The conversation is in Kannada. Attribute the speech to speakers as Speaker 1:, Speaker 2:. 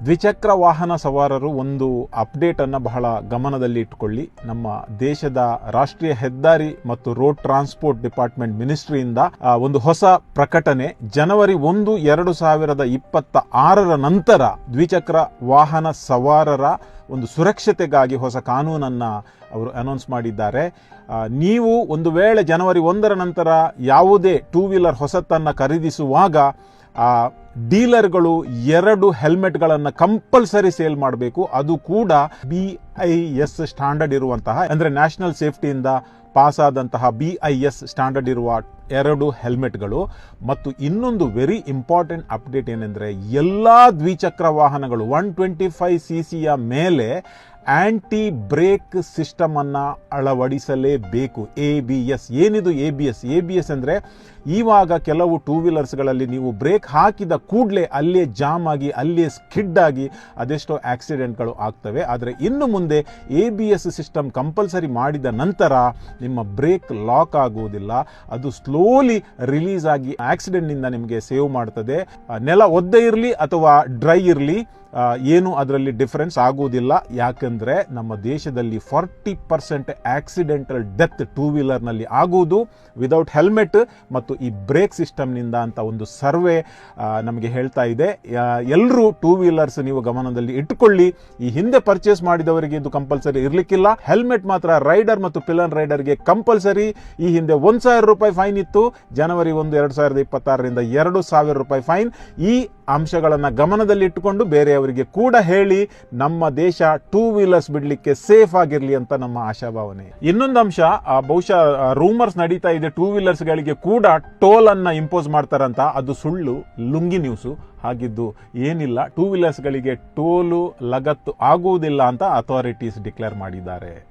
Speaker 1: ದ್ವಿಚಕ್ರ ವಾಹನ ಸವಾರರು ಒಂದು ಅಪ್ಡೇಟ್ ಅನ್ನು ಬಹಳ ಗಮನದಲ್ಲಿ ಇಟ್ಟುಕೊಳ್ಳಿ. ನಮ್ಮ ದೇಶದ ರಾಷ್ಟ್ರೀಯ ಹೆದ್ದಾರಿ ಮತ್ತು ರೋಡ್ ಟ್ರಾನ್ಸ್ಪೋರ್ಟ್ ಡಿಪಾರ್ಟ್ಮೆಂಟ್ ಮಿನಿಸ್ಟ್ರಿಯಿಂದ ಒಂದು ಹೊಸ ಪ್ರಕಟಣೆ. ಜನವರಿ 1, 2026 ನಂತರ ದ್ವಿಚಕ್ರ ವಾಹನ ಸವಾರರ ಒಂದು ಸುರಕ್ಷತೆಗಾಗಿ ಹೊಸ ಕಾನೂನನ್ನ ಅವರು ಅನೌನ್ಸ್ ಮಾಡಿದ್ದಾರೆ. ನೀವು ಒಂದು ವೇಳೆ ಜನವರಿ 1 ನಂತರ ಯಾವುದೇ ಟೂ ವೀಲರ್ ಹೊಸತನ್ನು ಖರೀದಿಸುವಾಗ ಡೀಲರ್ಗಳು 2 ಹೆಲ್ಮೆಟ್ಗಳನ್ನು ಕಂಪಲ್ಸರಿ ಸೇಲ್ ಮಾಡಬೇಕು. ಅದು ಕೂಡ BIS ಸ್ಟ್ಯಾಂಡರ್ಡ್ ಇರುವಂತಹ, ಅಂದರೆ ನ್ಯಾಷನಲ್ ಸೇಫ್ಟಿಯಿಂದ ಪಾಸ್ ಆದಂತಹ BIS ಸ್ಟ್ಯಾಂಡರ್ಡ್ ಇರುವ 2 ಹೆಲ್ಮೆಟ್ಗಳು. ಮತ್ತು ಇನ್ನೊಂದು ವೆರಿ ಇಂಪಾರ್ಟೆಂಟ್ ಅಪ್ಡೇಟ್ ಏನೆಂದರೆ, ಎಲ್ಲ ದ್ವಿಚಕ್ರ ವಾಹನಗಳು 125cc ಮೇಲೆ ಆಂಟಿ ಬ್ರೇಕ್ ಸಿಸ್ಟಮ್ ಅನ್ನ ಅಳವಡಿಸಲೇಬೇಕು. ABS. ಏನಿದು ABS? ABS ಅಂದ್ರೆ ಇವಾಗ ಕೆಲವು ಟೂ ವೀಲರ್ಸ್ಗಳಲ್ಲಿ ನೀವು ಬ್ರೇಕ್ ಹಾಕಿದ ಕೂಡಲೇ ಅಲ್ಲೇ ಜಾಮ್ ಆಗಿ ಅಲ್ಲೇ ಸ್ಕಿಡ್ ಆಗಿ ಅದೆಷ್ಟೋ ಆಕ್ಸಿಡೆಂಟ್ಗಳು ಆಗ್ತವೆ. ಆದರೆ ಇನ್ನು ಮುಂದೆ ABS ಸಿಸ್ಟಮ್ ಕಂಪಲ್ಸರಿ ಮಾಡಿದ ನಂತರ ನಿಮ್ಮ ಬ್ರೇಕ್ ಲಾಕ್ ಆಗುವುದಿಲ್ಲ, ಅದು ಸ್ಲೋಲಿ ರಿಲೀಸ್ ಆಗಿ ಆಕ್ಸಿಡೆಂಟ್ನಿಂದ ನಿಮಗೆ ಸೇವ್ ಮಾಡ್ತದೆ. ನೆಲ ಒದ್ದೆ ಇರಲಿ ಅಥವಾ ಡ್ರೈ ಇರಲಿ, ಏನು ಅದರಲ್ಲಿ ಡಿಫರೆನ್ಸ್ ಆಗುವುದಿಲ್ಲ. ಯಾಕಂದ್ರೆ ನಮ್ಮ ದೇಶದಲ್ಲಿ 40% ಆಕ್ಸಿಡೆಂಟಲ್ ಡೆತ್ ಟೂ ವೀಲರ್ನಲ್ಲಿ ಆಗುವುದು ವಿದೌಟ್ ಹೆಲ್ಮೆಟ್ ಮತ್ತು ಈ ಬ್ರೇಕ್ ಸಿಸ್ಟಮ್ನಿಂದ ಅಂತ ಒಂದು ಸರ್ವೆ ನಮಗೆ ಹೇಳ್ತಾ ಇದೆ. ಎಲ್ಲರೂ ಟೂ ವೀಲರ್ಸ್ ನೀವು ಗಮನದಲ್ಲಿ ಇಟ್ಟುಕೊಳ್ಳಿ. ಈ ಹಿಂದೆ ಪರ್ಚೇಸ್ ಮಾಡಿದವರಿಗೆ ಇದು ಕಂಪಲ್ಸರಿ ಇರಲಿಕ್ಕಿಲ್ಲ. ಹೆಲ್ಮೆಟ್ ಮಾತ್ರ ರೈಡರ್ ಮತ್ತು ಪಿಲನ್ ರೈಡರ್ಗೆ ಕಂಪಲ್ಸರಿ. ಈ ಹಿಂದೆ 1,000 ರೂಪಾಯಿ ಫೈನ್ ಇತ್ತು. ಜನವರಿ 1, 2026ರಿಂದ 2,000 ರೂಪಾಯಿ ಫೈನ್. ಈ ಅಂಶಗಳನ್ನು ಗಮನದಲ್ಲಿ ಇಟ್ಟುಕೊಂಡು ಬೇರೆಯವರಿಗೆ ಕೂಡ ಹೇಳಿ ನಮ್ಮ ದೇಶ ಟೂ ವೀಲರ್ಸ್ ಬಿಡ್ಲಿಕ್ಕೆ ಸೇಫ್ ಆಗಿರ್ಲಿ ಅಂತ ನಮ್ಮ ಆಶಾಭಾವನೆ. ಇನ್ನೊಂದು ಅಂಶ, ಬಹುಶಃ ರೂಮರ್ಸ್ ನಡೀತಾ ಇದೆ ಟೂ ವೀಲರ್ಸ್ ಗಳಿಗೆ ಕೂಡ ಟೋಲ್ ಅನ್ನ ಇಂಪೋಸ್ ಮಾಡ್ತಾರಂತ. ಅದು ಸುಳ್ಳು, ಲುಂಗಿ ನ್ಯೂಸು. ಹಾಗಿದ್ದು ಏನಿಲ್ಲ, ಟೂ ವೀಲರ್ಸ್ ಗಳಿಗೆ ಟೋಲು ಲಗತ್ತು ಆಗುವುದಿಲ್ಲ ಅಂತ ಅಥಾರಿಟೀಸ್ ಡಿಕ್ಲೇರ್ ಮಾಡಿದ್ದಾರೆ.